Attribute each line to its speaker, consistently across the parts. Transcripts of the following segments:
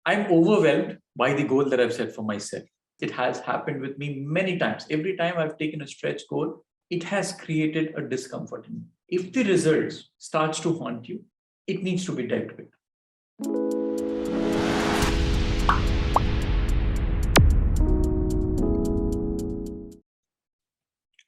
Speaker 1: I'm overwhelmed by the goal that I've set for myself. It has happened with me many times. Every time I've taken a stretch goal, it has created a discomfort in me. If the results starts to haunt you, it needs to be dealt with.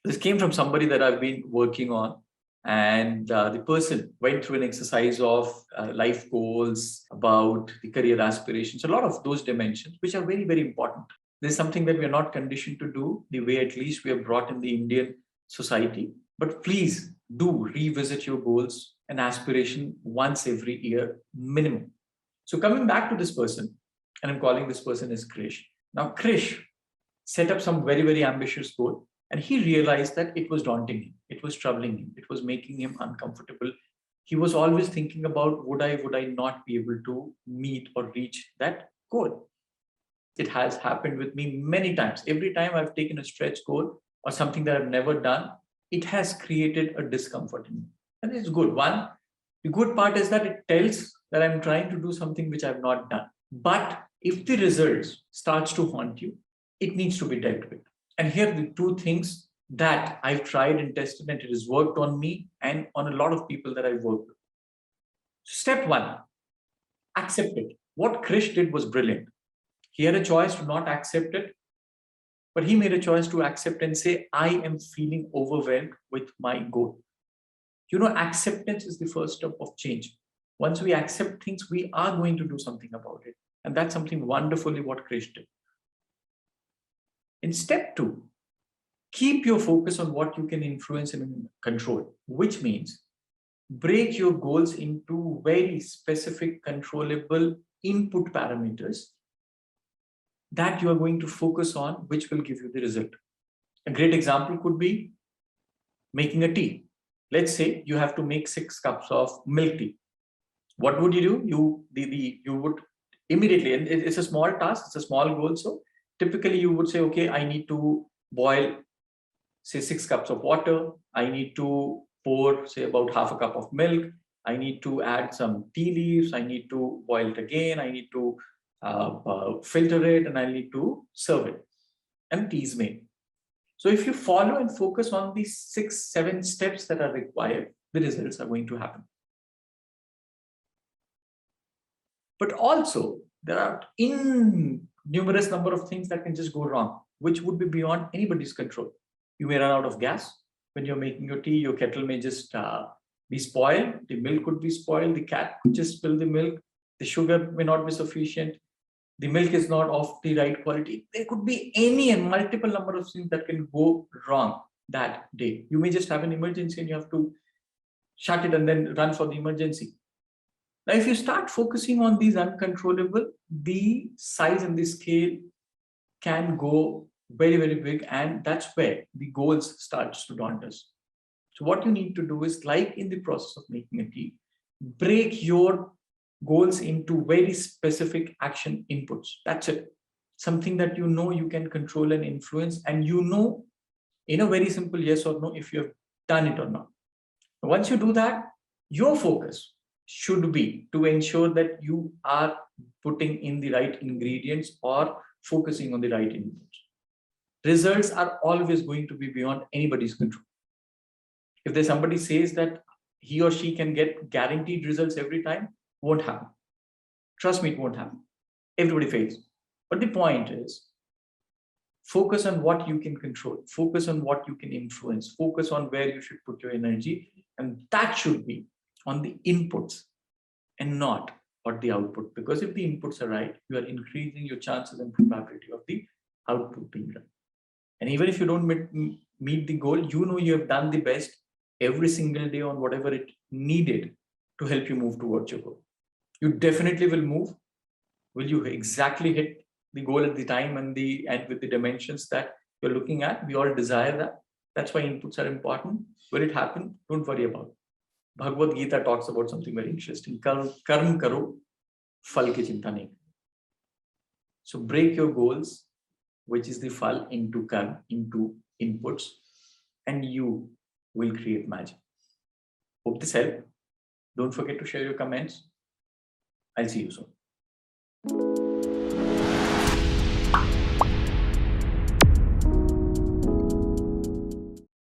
Speaker 1: This came from somebody that I've been working on, and the person went through an exercise of life goals, about the career aspirations, a lot of those dimensions, which are very, very important. There's something that we are not conditioned to do the way at least we are brought in the Indian society. But please do revisit your goals and aspiration once every year minimum. So coming back to this person, and I'm calling this person as Krish. Now Krish set up some very, very ambitious goal, and he realized that it was daunting him, it was troubling him, it was making him uncomfortable. He was always thinking about, would I not be able to meet or reach that goal? It has happened with me many times. Every time I've taken a stretch goal or something that I've never done, it has created a discomfort in me. And it's good. One, the good part is that it tells that I'm trying to do something which I've not done. But if the results starts to haunt you, it needs to be dealt with. And here are the two things that I've tried and tested, and it has worked on me and on a lot of people that I've worked with. Step one, accept it. What Krish did was brilliant. He had a choice to not accept it, but he made a choice to accept and say, I am feeling overwhelmed with my goal. You know, acceptance is the first step of change. Once we accept things, we are going to do something about it. And that's something wonderfully what Krish did. In step two, keep your focus on what you can influence and control, which means break your goals into very specific, controllable input parameters that you are going to focus on, which will give you the result. A great example could be making a tea. Let's say you have to make 6 cups of milk tea. What would you do? You would immediately, and it's a small task, it's a small goal. So typically you would say, okay, I need to boil, say 6 cups of water. I need to pour, say about half a cup of milk. I need to add some tea leaves. I need to boil it again. I need to filter it, and I need to serve it. And tea is made. So if you follow and focus on these 6, 7 steps that are required, the results are going to happen. But also, there are numerous number of things that can just go wrong, which would be beyond anybody's control. You may run out of gas when you're making your tea. Your kettle may just be spoiled. The milk could be spoiled. The cat could just spill the milk. The sugar may not be sufficient. The milk is not of the right quality. There could be any and multiple number of things that can go wrong that day. You may just have an emergency and you have to shut it and then run for the emergency. Now, if you start focusing on these uncontrollable, the size and the scale can go very, very big, and that's where the goals starts to daunt us. So what you need to do is, like in the process of making a tea, break your goals into very specific action inputs. That's it. Something that you know you can control and influence, and you know in a very simple yes or no if you have done it or not. Once you do that, your focus should be to ensure that you are putting in the right ingredients or focusing on the right inputs. Results are always going to be beyond anybody's control. If there's somebody says that he or she can get guaranteed results every time, won't happen. Trust me, it won't happen. Everybody fails. But the point is, focus on what you can control, focus on what you can influence, focus on where you should put your energy, and that should be on the inputs and not on the output. Because if the inputs are right, you are increasing your chances and probability of the output being right. And even if you don't meet the goal, you know you have done the best every single day on whatever it needed to help you move towards your goal. You definitely will move. Will you exactly hit the goal at the time and with the dimensions that you're looking at? We all desire that. That's why inputs are important. Will it happen? Don't worry about it. Bhagavad Gita talks about something very interesting. Karm karo, phal ki chinta nahi. So break your goals, which is the phal, into karm, into inputs, and you will create magic. Hope this helped. Don't forget to share your comments. I'll see you soon.